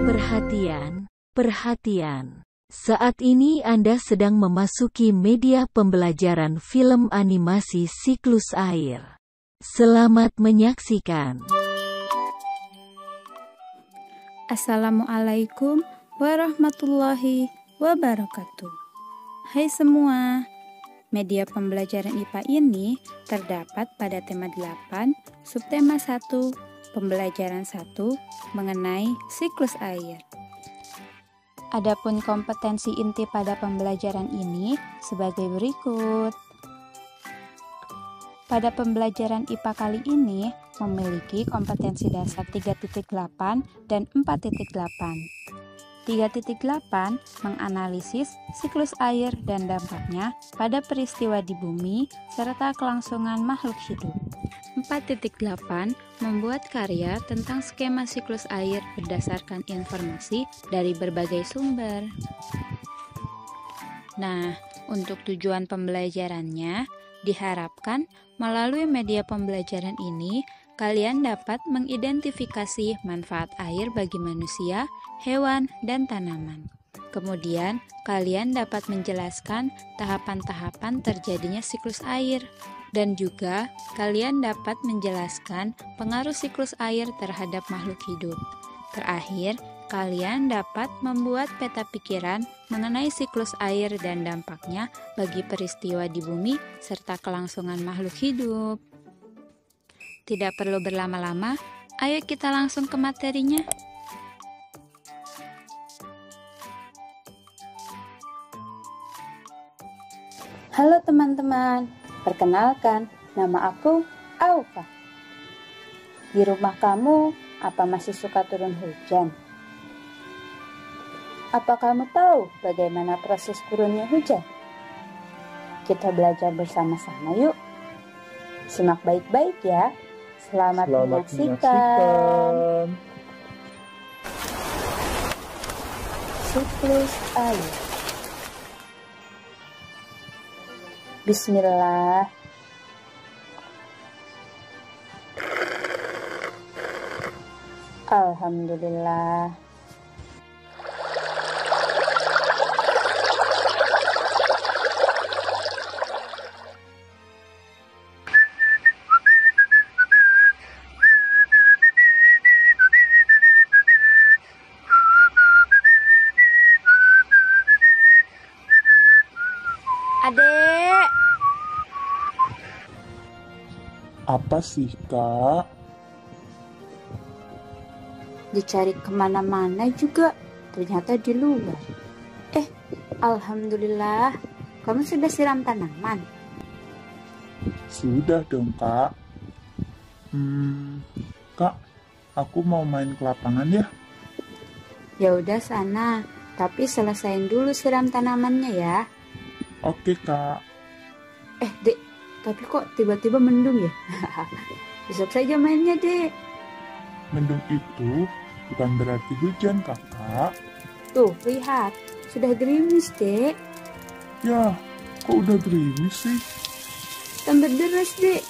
Perhatian, perhatian. Saat ini Anda sedang memasuki media pembelajaran film animasi siklus air. Selamat menyaksikan. Assalamualaikum warahmatullahi wabarakatuh. Hai semua. Media pembelajaran IPA ini terdapat pada tema 8, subtema 1, pembelajaran 1 mengenai siklus air. Adapun kompetensi inti pada pembelajaran ini sebagai berikut. Pada pembelajaran IPA kali ini memiliki kompetensi dasar 3.8 dan 4.8. 3.8 menganalisis siklus air dan dampaknya pada peristiwa di bumi serta kelangsungan makhluk hidup. 4.8 membuat karya tentang skema siklus air berdasarkan informasi dari berbagai sumber. Nah, untuk tujuan pembelajarannya, diharapkan melalui media pembelajaran ini, kalian dapat mengidentifikasi manfaat air bagi manusia, hewan, dan tanaman. Kemudian, kalian dapat menjelaskan tahapan-tahapan terjadinya siklus air. Dan juga, kalian dapat menjelaskan pengaruh siklus air terhadap makhluk hidup. Terakhir, kalian dapat membuat peta pikiran mengenai siklus air dan dampaknya bagi peristiwa di bumi serta kelangsungan makhluk hidup. Tidak perlu berlama-lama, ayo kita langsung ke materinya. Halo teman-teman, perkenalkan, nama aku Aufa. Di rumah kamu, apa masih suka turun hujan? Apa kamu tahu bagaimana proses turunnya hujan? Kita belajar bersama-sama yuk. Simak baik-baik ya. Selamat menyaksikan. Siklus air. Bismillah. Alhamdulillah. Adek. Apa sih, Kak? Dicari kemana-mana juga, ternyata di luar. Alhamdulillah, kamu sudah siram tanaman? Sudah dong, Kak. Kak, aku mau main ke lapangan ya. Ya udah sana, tapi selesain dulu siram tanamannya ya. Oke, Kak. Dek, tapi kok tiba-tiba mendung ya? Besok saja mainnya, Dek. Mendung itu bukan berarti hujan, Kakak. Tuh, lihat. Sudah gerimis, Dek. Ya, kok udah gerimis sih? Tambah deras, Dek.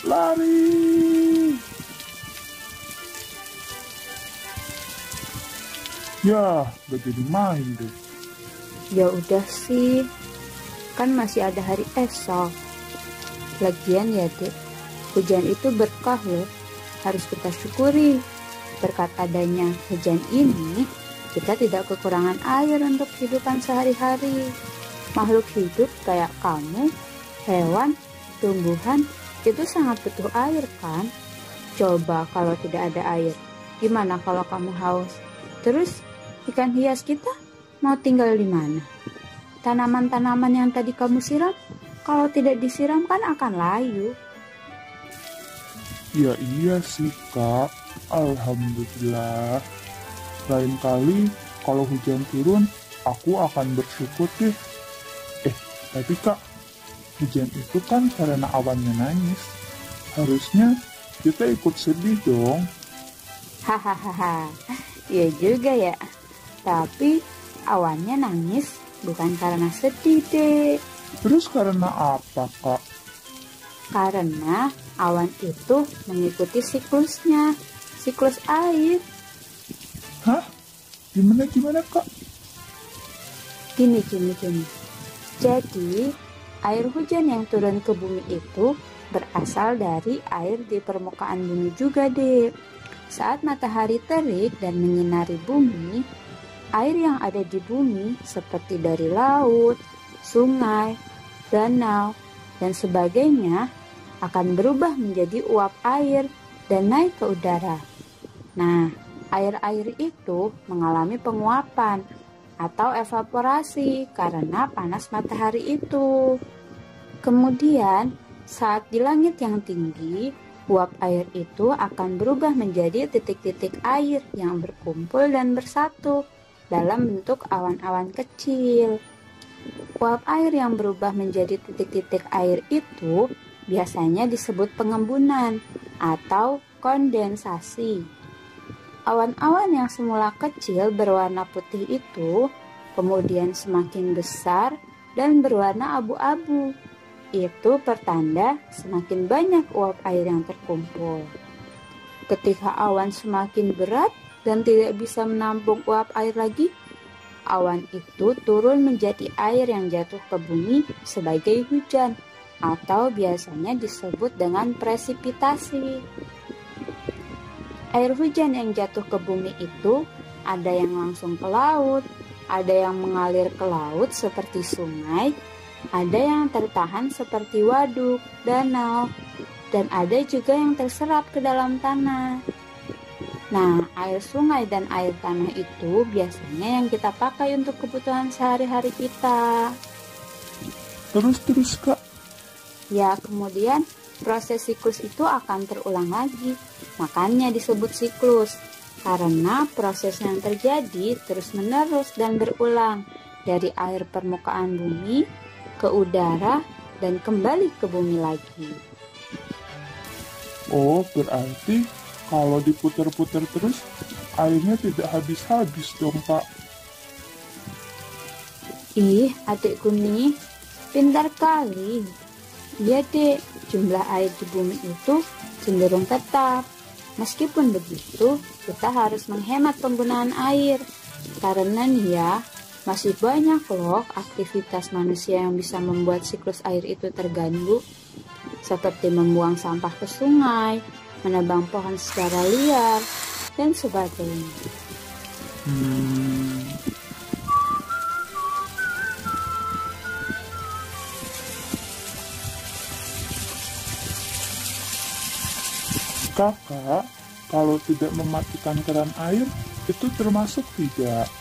Lari! Ya, gak jadi main deh. Ya udah sih, kan masih ada hari esok. Lagian ya Dek, hujan itu berkah loh, harus kita syukuri. Berkat adanya hujan ini, kita tidak kekurangan air untuk kehidupan sehari-hari. Makhluk hidup kayak kamu, hewan, tumbuhan, itu sangat butuh air kan? Coba kalau tidak ada air, gimana kalau kamu haus? Terus ikan hias kita mau tinggal di mana? Tanaman-tanaman yang tadi kamu siram, kalau tidak disiram kan akan layu. Ya iya sih, Kak. Alhamdulillah. Lain kali kalau hujan turun, aku akan bersyukur deh. Tapi Kak, hujan itu kan karena awannya nangis. Harusnya kita ikut sedih dong. Hahaha, iya juga ya. Tapi awannya nangis bukan karena sedih, Dek. Terus karena apa, Kak? Karena awan itu mengikuti siklusnya. siklus air. Hah? Gimana Kak? Gini. Jadi, air hujan yang turun ke bumi itu berasal dari air di permukaan bumi juga, Dek. Saat matahari terik dan menyinari bumi, air yang ada di bumi seperti dari laut, sungai, danau, dan sebagainya akan berubah menjadi uap air dan naik ke udara. Nah, air-air itu mengalami penguapan atau evaporasi karena panas matahari itu. Kemudian, saat di langit yang tinggi, uap air itu akan berubah menjadi titik-titik air yang berkumpul dan bersatu dalam bentuk awan-awan kecil. Uap air yang berubah menjadi titik-titik air itu biasanya disebut pengembunan atau kondensasi. Awan-awan yang semula kecil berwarna putih itu kemudian semakin besar dan berwarna abu-abu. Itu pertanda semakin banyak uap air yang terkumpul. Ketika awan semakin berat dan tidak bisa menampung uap air lagi, awan itu turun menjadi air yang jatuh ke bumi sebagai hujan atau biasanya disebut dengan presipitasi. Air hujan yang jatuh ke bumi itu ada yang langsung ke laut, ada yang mengalir ke laut seperti sungai, ada yang tertahan seperti waduk, danau, dan ada juga yang terserap ke dalam tanah. Nah, air sungai dan air tanah itu biasanya yang kita pakai untuk kebutuhan sehari-hari kita. Terus Kak. Ya, kemudian proses siklus itu akan terulang lagi. Makanya disebut siklus, karena proses yang terjadi terus-menerus dan berulang dari air permukaan bumi ke udara dan kembali ke bumi lagi. Oh, berarti kalau diputar-putar terus, airnya tidak habis-habis dong, Kak. Ih, adikku nih, pintar kali. Iya, Dek, jumlah air di bumi itu cenderung tetap. Meskipun begitu, kita harus menghemat penggunaan air. Karena nih ya, masih banyak loh aktivitas manusia yang bisa membuat siklus air itu terganggu. Seperti membuang sampah ke sungai, menebang pohon secara liar, dan sebagainya. Kakak, kalau tidak mematikan keran air, itu termasuk tidak?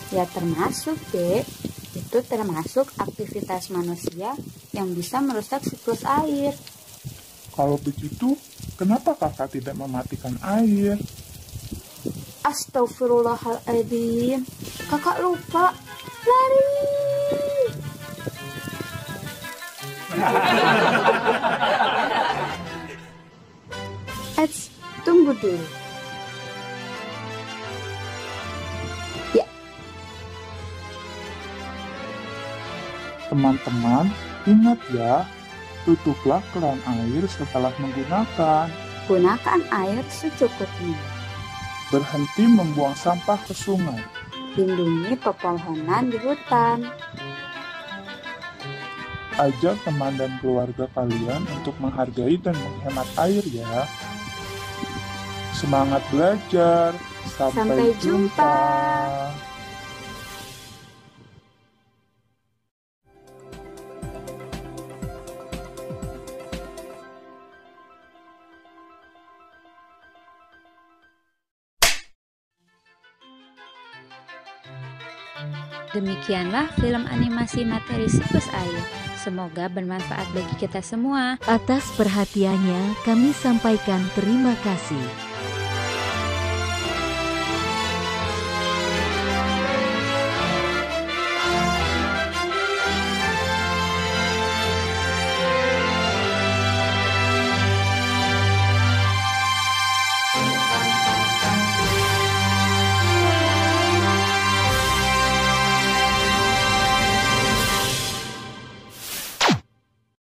Ya termasuk, Dek. Itu termasuk aktivitas manusia yang bisa merusak siklus air. Kalau begitu, kenapa kakak tidak mematikan air? Astagfirullahaladzim, kakak lupa. Lari! Eits, tunggu dulu. Ya. Teman-teman, ingat ya, tutuplah keran air setelah menggunakan. Gunakan air secukupnya. Berhenti membuang sampah ke sungai. Lindungi pepohonan di hutan. Ajak teman dan keluarga kalian untuk menghargai dan menghemat air ya. Semangat belajar. Sampai jumpa. Demikianlah film animasi materi siklus air. Semoga bermanfaat bagi kita semua. Atas perhatiannya kami sampaikan terima kasih.